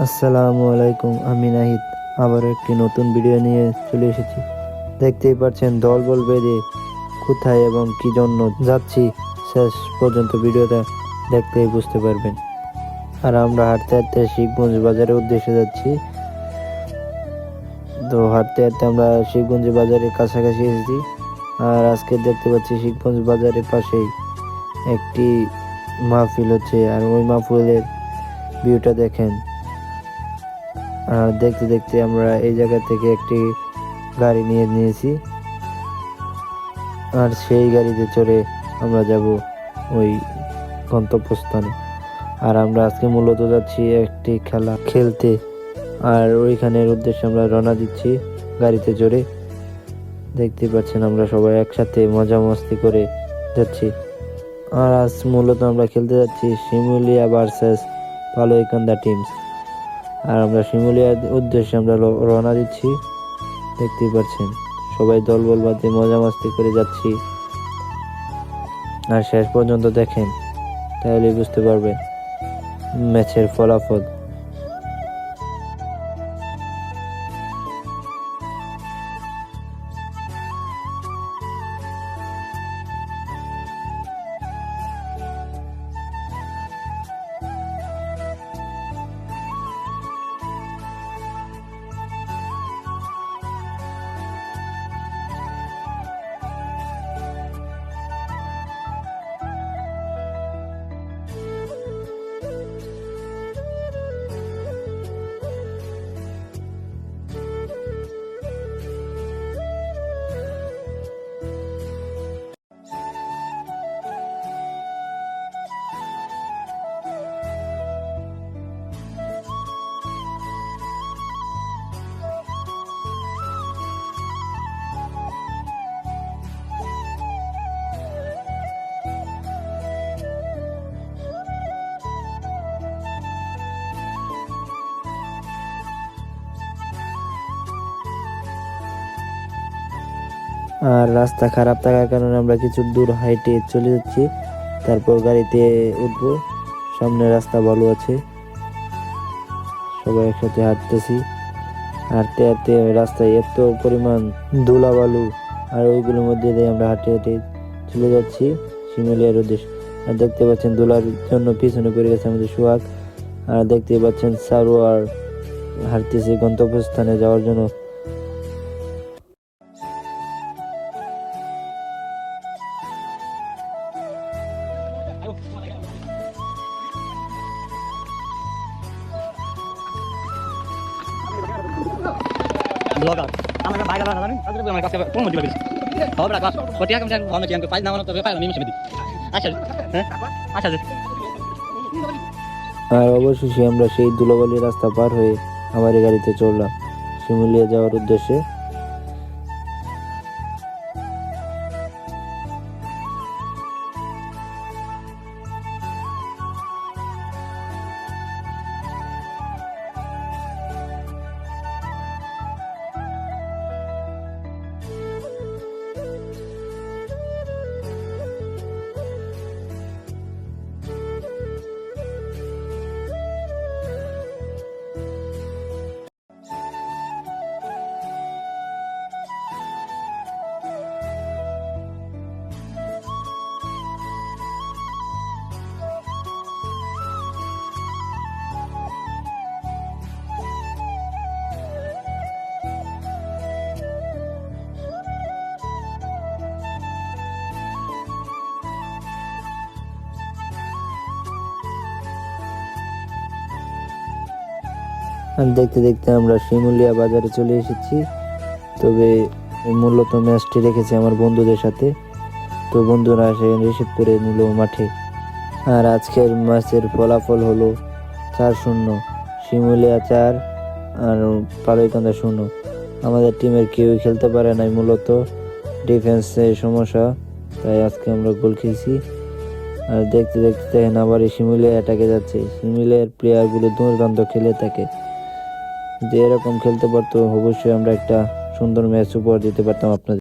আসসালামু আলাইকুম, আমি নাহিদ আবার একটি নতুন ভিডিও নিয়ে চলে এসেছি। দেখতেই পাচ্ছেন দলবল বেঁধে কোথায় এবং কি জন্য যাচ্ছি, শেষ পর্যন্ত ভিডিওটা দেখতেই বুঝতে পারবেন। আর আমরা হাঁটতে হাঁটতে শিবগঞ্জ বাজারের উদ্দেশ্যে যাচ্ছি। তো হাঁটতে হাঁটতে আমরা শিবগঞ্জ বাজারের কাছাকাছি এসেছি। আর আজকে দেখতে পাচ্ছি শিবগঞ্জ বাজারের পাশেই একটি মাহফিল হচ্ছে, আর ওই মাহফিলের ভিউটা দেখেন। আর দেখতে দেখতে আমরা এই জায়গা থেকে একটি গাড়ি নিয়ে নিয়েছি, আর সেই গাড়িতে চড়ে আমরা যাব ওই গন্তব্যস্থানে। আর আমরা আজকে মূলত যাচ্ছি একটি খেলা খেলতে, আর ওইখানের উদ্দেশ্যে আমরা রওনা দিচ্ছি গাড়িতে চড়ে। দেখতে পাচ্ছেন আমরা সবাই একসাথে মজা মস্তি করে যাচ্ছি। আর আজ মূলত আমরা খেলতে যাচ্ছি শিমুলিয়া ভার্সেস পালইকান্দা টিমস। আর আমরা শিমুলিয়ার উদ্দেশ্যে আমরা রওনা দিচ্ছি। দেখতেই পাচ্ছেন সবাই দলবল বাঁধে মজা মাস্তি করে যাচ্ছি। আর শেষ পর্যন্ত দেখেন, তাহলে বুঝতে পারবেন ম্যাচের ফলাফল। আর রাস্তা খারাপ থাকার কারণে আমরা কিছু দূর হাইটে চলে যাচ্ছি, তারপর গাড়িতে উঠবো। সামনে রাস্তা ভালো আছে, সবাই একসাথে হাঁটতেছি। হাঁটতে হাঁটতে রাস্তায় এত পরিমাণ ধুলা বালু, আর ওইগুলোর মধ্যে দিয়ে আমরা হাঁটে হেঁটে চলে যাচ্ছি শিমুলিয়ার উদ্দেশ্যে। আর দেখতে পাচ্ছেন ধুলার জন্য পিছনে পড়ে গেছে আমাদের সোহাগ। আর দেখতে পাচ্ছেন সারোয়ার হাঁটতেছে গন্তব্যস্থানে যাওয়ার জন্য। ব্লগার আমরা বাইরে না জানেন তাদের আমার কাছে কোন মধ্যে দিবেন খবর রাখা কোটিয়া কেমন ভালো কি আমি পাই না মানে তো পাই না নিমিশে দিই আচ্ছা হ্যাঁ আচ্ছা। আর অবশেষে আমরা সেই ধুলাবালি রাস্তা পার হয়ে আমার গাড়িতে চড়লাম শিমুলিয়া যাওয়ার উদ্দেশ্যে। আর দেখতে দেখতে আমরা শিমুলিয়া বাজারে চলে এসেছি। তবে মূলত ম্যাচটি রেখেছি আমার বন্ধুদের সাথে, তো বন্ধুরা এসে রিসিভ করে নিল মাঠে। আর আজকের ম্যাচের ফলাফল হলো 4-0, শিমুলিয়া 4 আর পালইকান্দা 0। আমাদের টিমের কেউই খেলতে পারে নাই, মূলত ডিফেন্সে সমস্যা, তাই আজকে আমরা গোল খেয়েছি। আর দেখতে দেখতে দেখেন আবার শিমুলিয়া অ্যাটাকে যাচ্ছে। শিমুলিয়ার প্লেয়ারগুলো দুর্দান্ত খেলে থাকে, যে এরকম খেলতে পারতো অবশ্যই আমরা একটা সুন্দর ম্যাচ উপহার দিতে পারতাম আপনাদের।